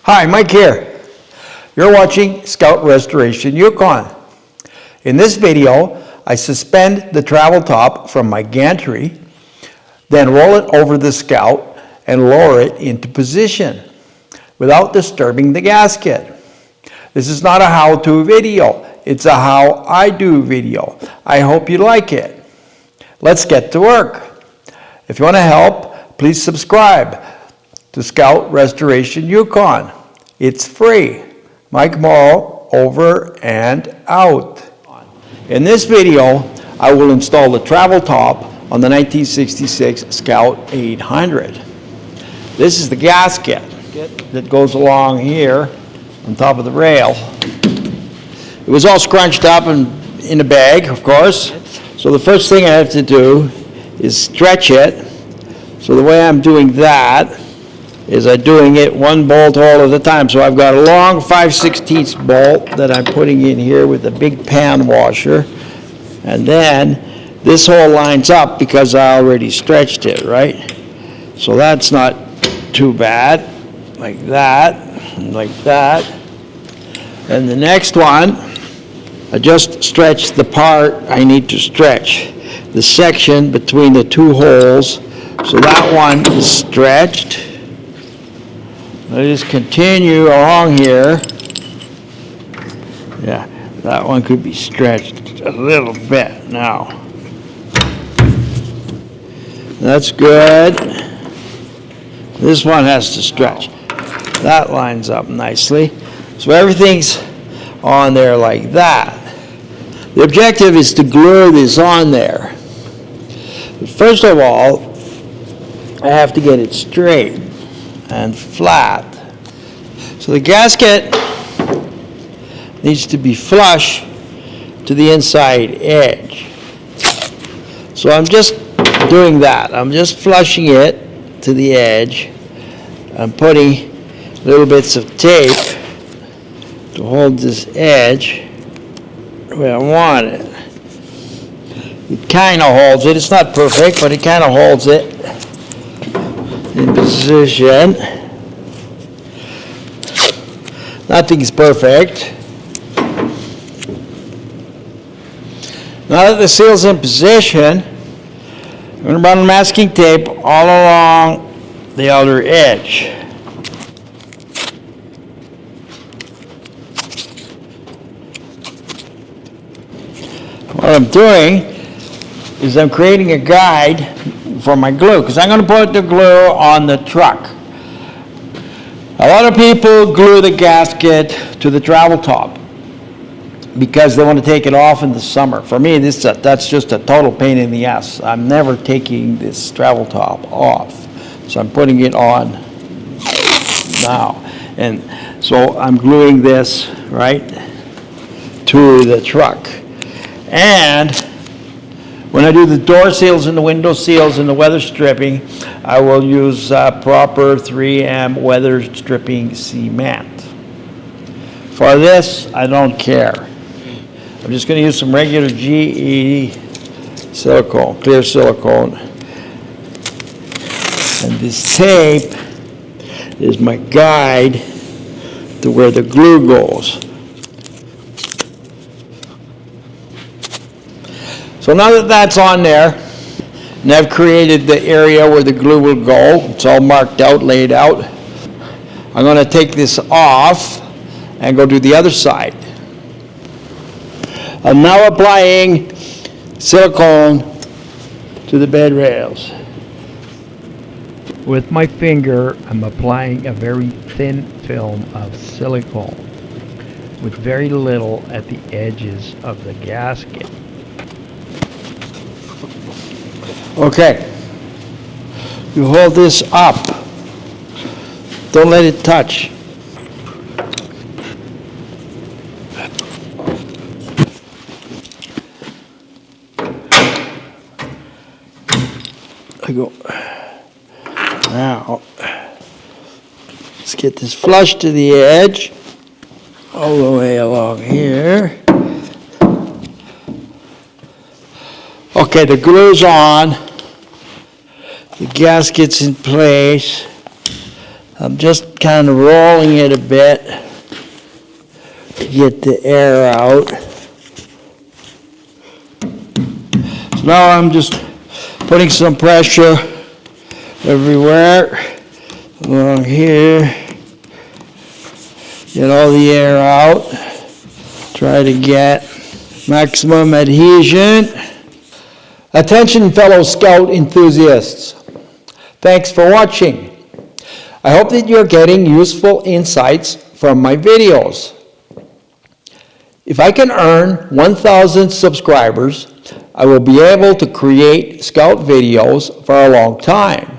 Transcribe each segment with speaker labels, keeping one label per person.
Speaker 1: Hi, Mike here. You're watching Scout Restoration Yukon. In this video, I suspend the travel top from my gantry, then roll it over the Scout and lower it into position without disturbing the gasket. This is not a how-to video, it's a how I do video. I hope you like it. Let's get to work. If you want to help, please subscribe to Scout Restoration Yukon. It's free. Mike Morrow, over and out. In this video, I will install the travel top on the 1966 Scout 800. This is the gasket that goes along here on top of the rail. It was all scrunched up and in a bag, of course. So the first thing I have to do is stretch it. So the way I'm doing that is I'm doing it one bolt hole at a time. So I've got a long 5/16 bolt that I'm putting in here with a big pan washer. And then this hole lines up because I already stretched it, right? So that's not too bad. Like that, and like that. And the next one, I just stretched the part I need to stretch. The section between the two holes. So that one is stretched. I just continue along here. Yeah, that one could be stretched a little bit now. That's good. This one has to stretch. That lines up nicely. So everything's on there like that. The objective is to glue this on there. But first of all, I have to get it straight and flat. So the gasket needs to be flush to the inside edge. So I'm just doing that. I'm just flushing it to the edge. I'm putting little bits of tape to hold this edge where I want it. It kind of holds it. It's not perfect, but it kind of holds it in position. Nothing's perfect. Now that the seal's in position, I'm going to run masking tape all along the outer edge. What I'm doing is I'm creating a guide for my glue, because I'm going to put the glue on the truck. A lot of people glue the gasket to the travel top because they want to take it off in the summer. For me, that's just a total pain in the ass. I'm never taking this travel top off. So I'm putting it on now. And so I'm gluing this right to the truck. And when I do the door seals and the window seals and the weather stripping, I will use proper 3M weather stripping cement. For this, I don't care. I'm just going to use some regular GE silicone, clear silicone. And this tape is my guide to where the glue goes. So now that that's on there, and I've created the area where the glue will go, it's all marked out, laid out, I'm going to take this off and go to the other side. I'm now applying silicone to the bed rails. With my finger, I'm applying a very thin film of silicone with very little at the edges of the gasket. Okay, you hold this up. Don't let it touch. I go. Now, let's get this flush to the edge, all the way along here. Okay, the glue's on, the gasket's in place, I'm just kind of rolling it a bit to get the air out. So now I'm just putting some pressure everywhere along here. Get all the air out. Try to get maximum adhesion. Attention, fellow Scout enthusiasts. Thanks for watching. I hope that you're getting useful insights from my videos. If I can earn 1,000 subscribers, I will be able to create Scout videos for a long time.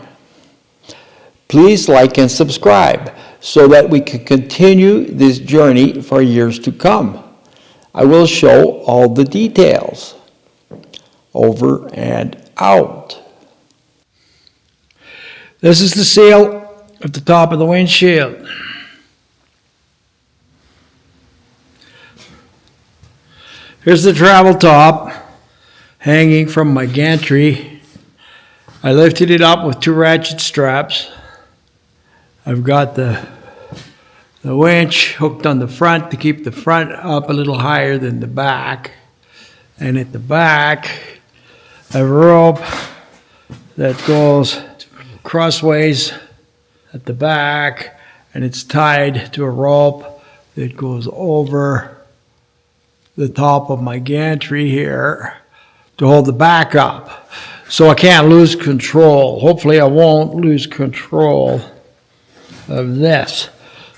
Speaker 1: Please like and subscribe so that we can continue this journey for years to come. I will show all the details. Over and out. This is the seal at the top of the windshield. Here's the travel top hanging from my gantry. I lifted it up with 2 ratchet straps. I've got the winch hooked on the front to keep the front up a little higher than the back. And at the back, I have a rope that goes crossways at the back, and it's tied to a rope that goes over the top of my gantry here to hold the back up. So I can't lose control. Hopefully I won't lose control of this.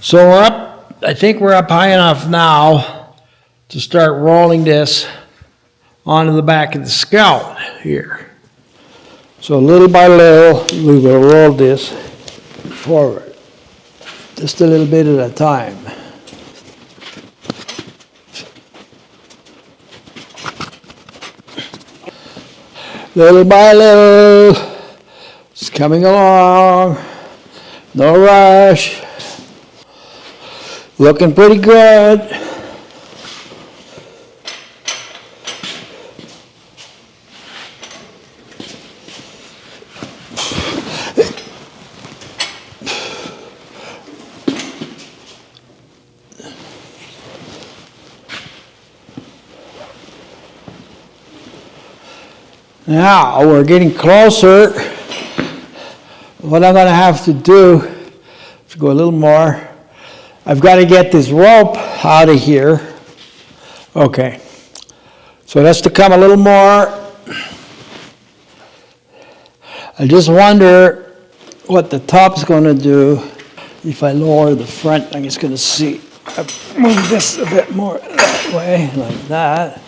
Speaker 1: So we're up, I think we're up high enough now to start rolling this onto the back of the Scout here. So little by little, we will roll this forward, just a little bit at a time. Little by little, it's coming along, no rush, looking pretty good. Now we're getting closer. What I'm going to have to do is go a little more. I've got to get this rope out of here. Okay. So that's to come a little more. I just wonder what the top's going to do if I lower the front. I'm just going to see. I move this a bit more that way, like that.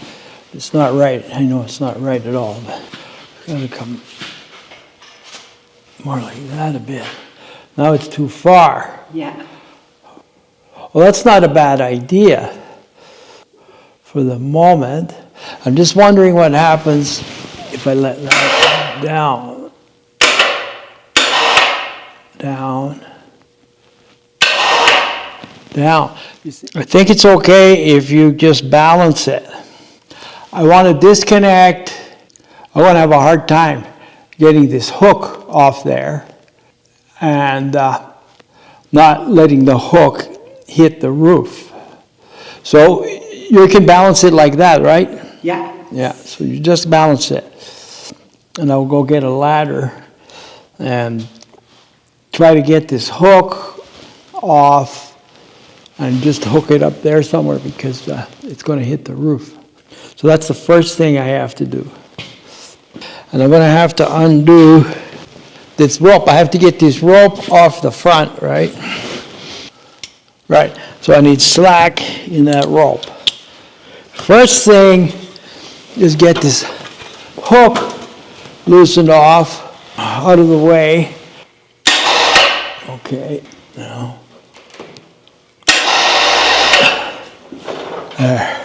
Speaker 1: It's not right. I know it's not right at all, but it's going to come more like that a bit. Now it's too far.
Speaker 2: Yeah.
Speaker 1: Well, that's not a bad idea for the moment. I'm just wondering what happens if I let that down. Down. Down. I think it's okay if you just balance it. I want to disconnect. I want to have a hard time getting this hook off there and not letting the hook hit the roof. So you can balance it like that, right?
Speaker 2: Yeah.
Speaker 1: Yeah, so you just balance it. And I'll go get a ladder and try to get this hook off and just hook it up there somewhere because it's going to hit the roof. So that's the first thing I have to do. And I'm going to have to undo this rope. I have to get this rope off the front, right? Right. So I need slack in that rope. First thing is get this hook loosened off, out of the way. Okay. Now. There.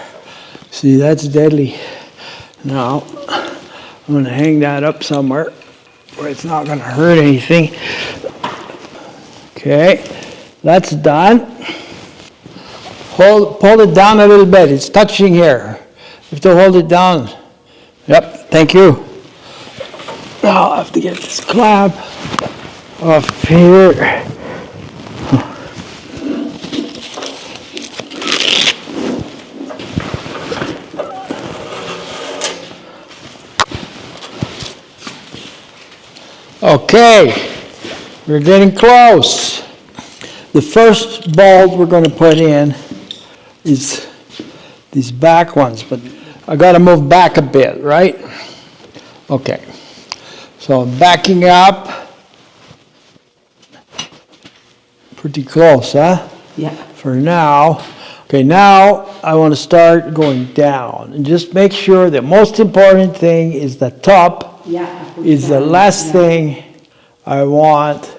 Speaker 1: See, that's deadly. Now, I'm going to hang that up somewhere where it's not going to hurt anything. Okay, that's done. Pull it down a little bit. It's touching here. You have to hold it down. Yep, thank you. Now I'll have to get this clamp off here. Okay, we're getting close. The first bolt we're going to put in is these back ones, but I got to move back a bit, right? Okay, so I'm backing up. Pretty close, huh?
Speaker 2: Yeah.
Speaker 1: For now. Okay, now I want to start going down. And just make sure the most important thing is the top is the last thing I want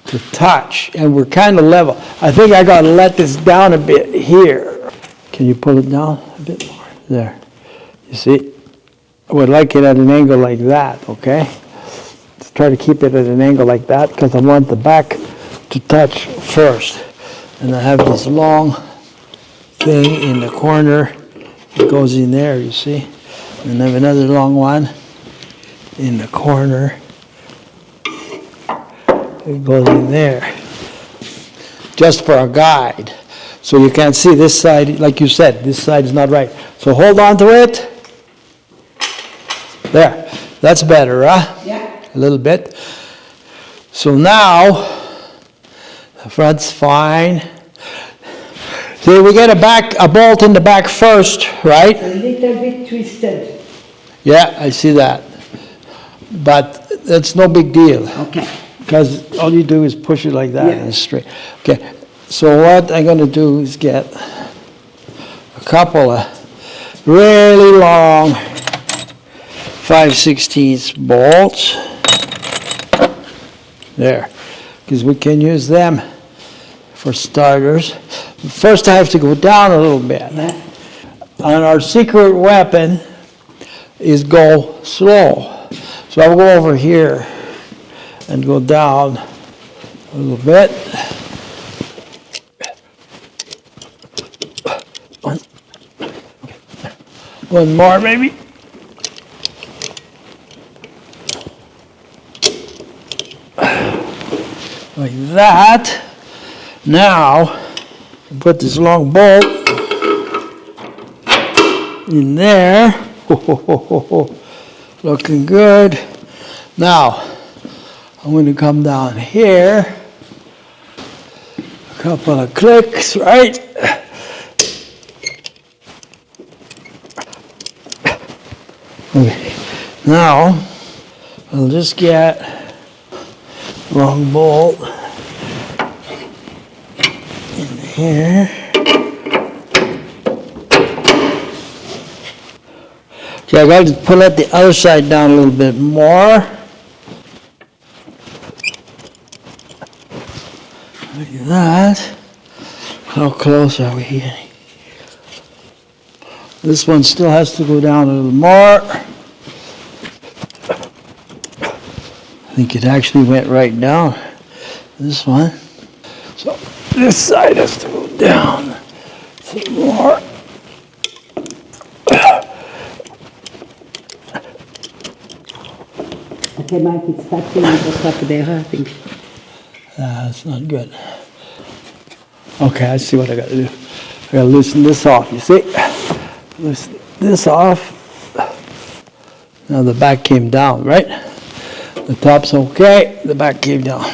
Speaker 1: to touch. And we're kind of level. I think I got to let this down a bit here. Can you pull it down a bit more? There. You see? I would like it at an angle like that, okay? Let's try to keep it at an angle like that because I want the back to touch first. And I have this long thing in the corner. It goes in there, you see? And I have another long one in the corner. It goes in there. Just for a guide. So you can't see this side, like you said, this side is not right. So hold on to it. There. That's better, huh?
Speaker 2: Yeah.
Speaker 1: A little bit. So now, the front's fine. See, we get a bolt in the back first, right?
Speaker 2: A little bit twisted.
Speaker 1: Yeah, I see that. But that's no big deal.
Speaker 2: Okay.
Speaker 1: Because all you do is push it like that
Speaker 2: Yeah.
Speaker 1: and it's straight. Okay, so what I'm going to do is get a couple of really long 5/16 bolts. There. Because we can use them for starters. First I have to go down a little bit.
Speaker 2: Yeah.
Speaker 1: And our secret weapon is go slow. So I'll go over here and go down a little bit. One more maybe. Like that. Now, put this long bolt in there. Looking good. Now, I'm going to come down here. A couple of clicks, right? Okay. Now, I'll just get long bolt in here. Okay, I got to pull the other side down a little bit more. Look at that. How close are we getting? This one still has to go down a little more. I think it actually went right down. This one. So this side has to go down some more.
Speaker 2: Okay, Mike, it's touching the top there, I think.
Speaker 1: That's not good. Okay, I see what I got to do. I got to loosen this off, you see? Loosen this off. Now the back came down, right? The top's okay, the back came down.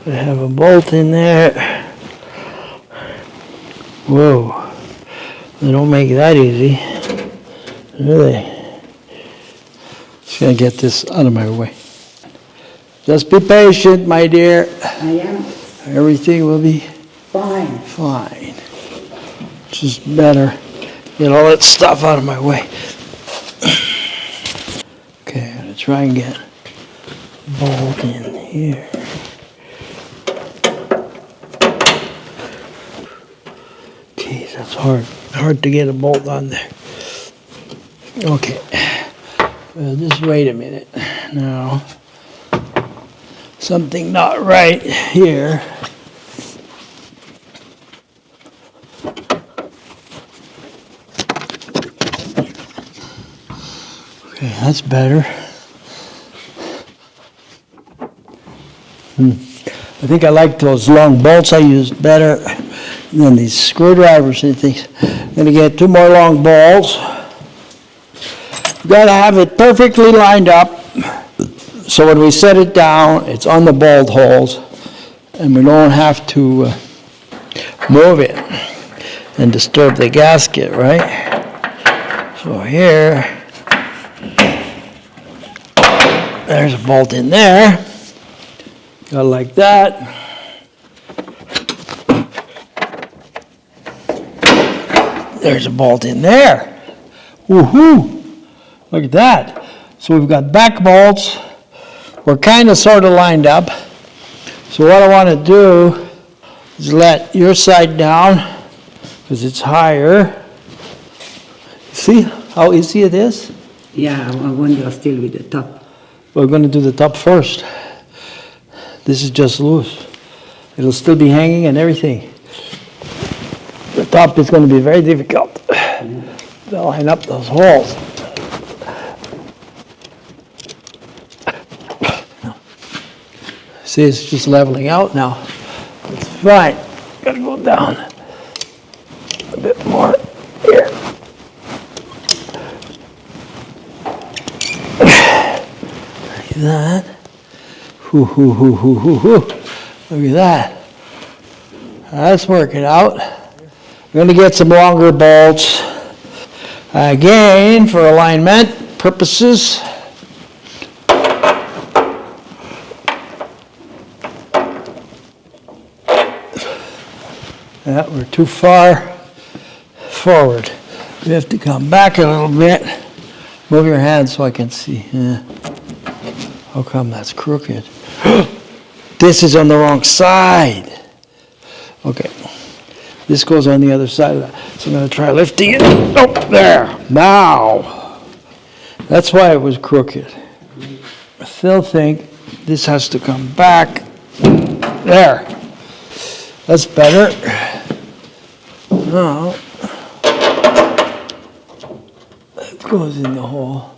Speaker 1: We have a bolt in there. Whoa. They don't make it that easy, really. Just gonna get this out of my way. Just be patient, my dear.
Speaker 2: I am.
Speaker 1: Everything will be
Speaker 2: Fine.
Speaker 1: fine. Just better get all that stuff out of my way. Okay, I'm gonna try and get a bolt in here. Geez, that's hard. Hard to get a bolt on there. Okay. Well, just wait a minute. Now, something not right here. Okay, that's better. I think I like those long bolts I used better than these screwdrivers and things. Gonna get 2 more long bolts. Gotta have it perfectly lined up, so when we set it down, it's on the bolt holes, and we don't have to move it and disturb the gasket, right? So here, there's a bolt in there. Go like that. There's a bolt in there. Woohoo! Look at that. So we've got back bolts. We're kind of sort of lined up. So what I want to do is let your side down because it's higher. See how easy it is?
Speaker 2: Yeah, I wonder still with the top.
Speaker 1: We're going to do the top first. This is just loose. It'll still be hanging and everything. The top is going to be very difficult to line up those holes. See, it's just leveling out now. It's fine. Gotta go down a bit more here. Like that. Hoo, hoo, hoo, hoo, hoo, hoo. Look at that. That's working out. I'm going to get some longer bolts. Again, for alignment purposes. Yeah, we're too far forward. We have to come back a little bit. Move your hand so I can see. Yeah. How come that's crooked? This is on the wrong side. Okay. This goes on the other side of that. So I'm going to try lifting it. Oh, there. Now. That's why it was crooked. I still think this has to come back. There. That's better. Now, it goes in the hole.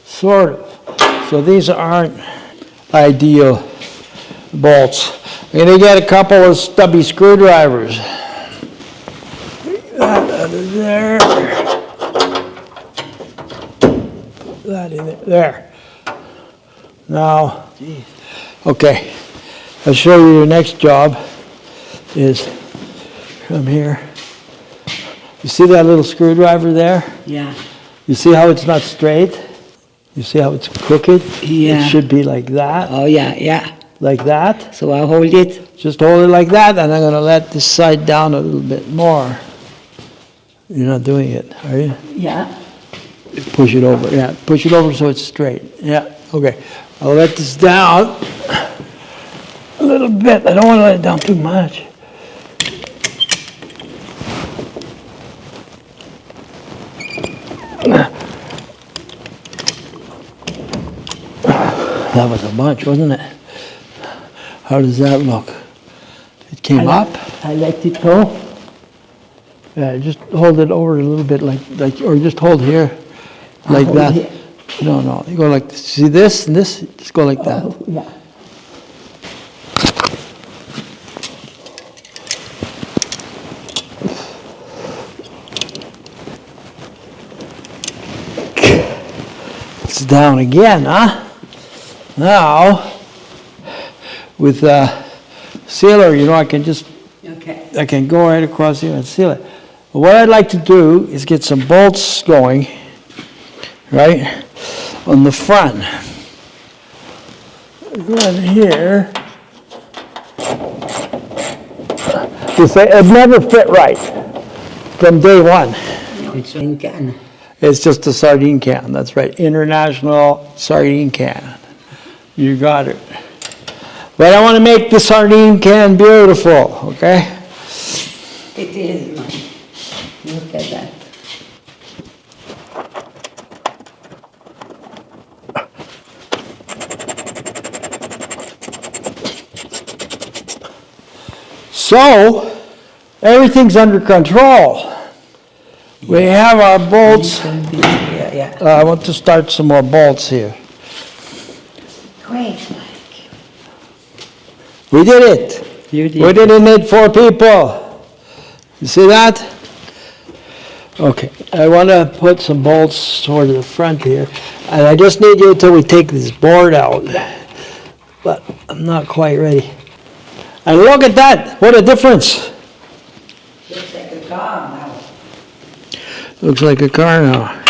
Speaker 1: Sort of. So these aren't ideal bolts. I'm going to get a couple of stubby screwdrivers. That out of there. That in it. There. Now, okay. I'll show you your next job is come here. You see that little screwdriver there?
Speaker 2: Yeah.
Speaker 1: You see how it's not straight? You see how it's crooked?
Speaker 2: Yeah.
Speaker 1: It should be like that.
Speaker 2: Oh, yeah, yeah.
Speaker 1: Like that.
Speaker 2: So I hold it.
Speaker 1: Just hold it like that, and I'm going to let this side down a little bit more. You're not doing it, are you?
Speaker 2: Yeah.
Speaker 1: Push it over. Yeah, push it over so it's straight. Yeah, okay. I'll let this down a little bit. I don't want to let it down too much. That was a bunch, wasn't it? How does that look? It came up?
Speaker 2: I let it go.
Speaker 1: Yeah, just hold it over a little bit like, or just hold here, like
Speaker 2: hold
Speaker 1: that.
Speaker 2: here.
Speaker 1: No, you go like this. See this and this? Just go like that.
Speaker 2: Oh, yeah.
Speaker 1: It's down again, huh? Now, with a sealer, I can just,
Speaker 2: Okay.
Speaker 1: I can go right across here and seal it. But what I'd like to do is get some bolts going, right, on the front. One here. You say it never fit right from day one.
Speaker 2: It's in can.
Speaker 1: It's just a sardine can, that's right, international sardine can. You got it. But I want to make the sardine can beautiful, okay?
Speaker 2: It is, man. Look at that.
Speaker 1: So, everything's under control. We have our bolts.
Speaker 2: Yeah, yeah.
Speaker 1: I want to start some more bolts here.
Speaker 2: Great, Mike.
Speaker 1: We did it.
Speaker 2: You did.
Speaker 1: We didn't need 4 people. You see that?
Speaker 3: Okay, I want to put some bolts toward the front here, and I just need you until we take this board out. But I'm not quite ready. And look at that, what a difference.
Speaker 2: Looks like a car now.
Speaker 3: Looks like a car now.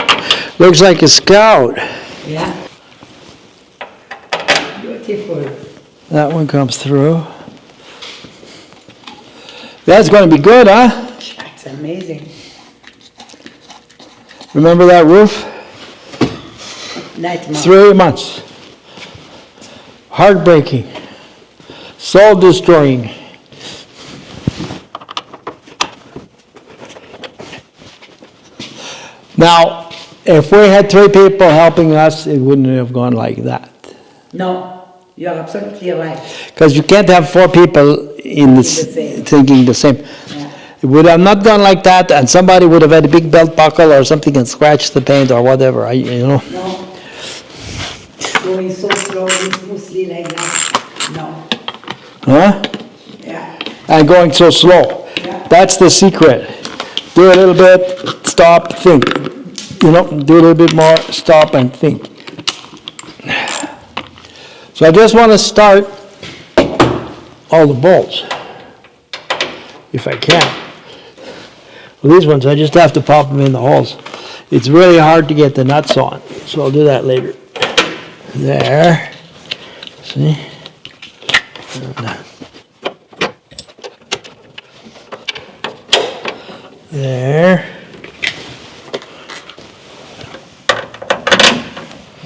Speaker 3: Looks like a Scout.
Speaker 2: Yeah. Beautiful.
Speaker 3: That one comes through. That's going to be good, huh?
Speaker 2: That's amazing.
Speaker 3: Remember that roof?
Speaker 2: Nightmare.
Speaker 3: 3 months. Heartbreaking. Soul destroying. Now, if we had 3 people helping us, it wouldn't have gone like that.
Speaker 2: No, you're absolutely right.
Speaker 3: Because you can't have 4 people in this
Speaker 2: same.
Speaker 3: thinking the same.
Speaker 2: Yeah.
Speaker 3: It would have not gone like that, and somebody would have had a big belt buckle or something and scratched the paint or whatever, you know.
Speaker 2: No. Going so slowly, smoothly like that. No.
Speaker 3: Huh?
Speaker 2: Yeah.
Speaker 3: And going so slow.
Speaker 2: Yeah.
Speaker 3: That's the secret. Do a little bit, stop, think. You know, do a little bit more, stop and think. So I just want to start all the bolts, if I can. Well, these ones, I just have to pop them in the holes. It's really hard to get the nuts on, so I'll do that later. There. See? There.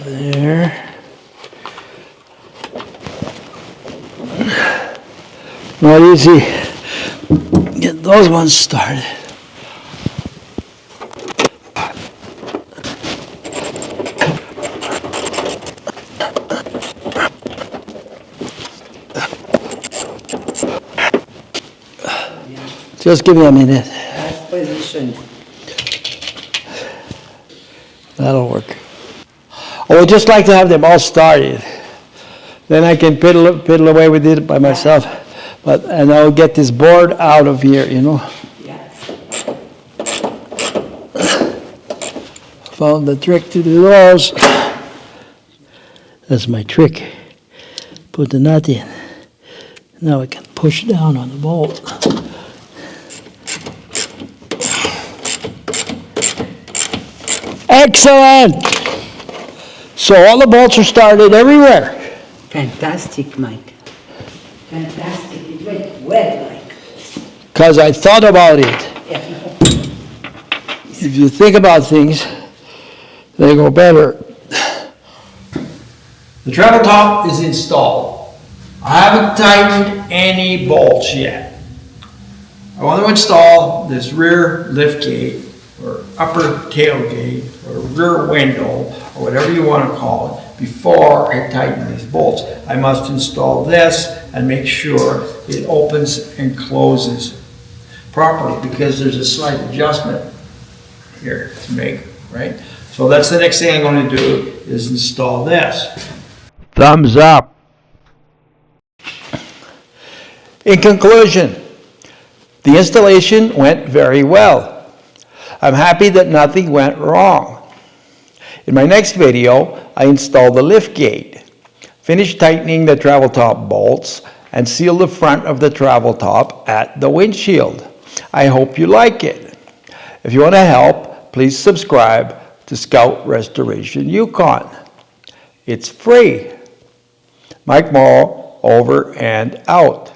Speaker 3: There. Not easy. Get those ones started. Just give me a minute.
Speaker 2: Last position.
Speaker 3: That'll work. I would just like to have them all started. Then I can piddle away with it by myself. And I'll get this board out of here, you know.
Speaker 2: Yeah.
Speaker 3: Found the trick to do those. That's my trick. Put the nut in. Now I can push down on the bolt. Excellent! So all the bolts are started everywhere.
Speaker 2: Fantastic, Mike. Fantastic. It went well, Mike.
Speaker 3: Because I thought about it.
Speaker 2: Yeah.
Speaker 3: If you think about things, they go better. The travel top is installed. I haven't tightened any bolts yet. I want to install this rear lift gate, or upper tailgate, or rear window, or whatever you want to call it, before I tighten these bolts. I must install this and make sure it opens and closes properly, because there's a slight adjustment here to make, right? So that's the next thing I'm going to do, is install this. Thumbs up.
Speaker 1: In conclusion, the installation went very well. I'm happy that nothing went wrong. In my next video, I installed the lift gate, finished tightening the travel top bolts, and sealed the front of the travel top at the windshield. I hope you like it. If you want to help, please subscribe to Scout Restoration Yukon. It's free. Mike Morrow, over and out.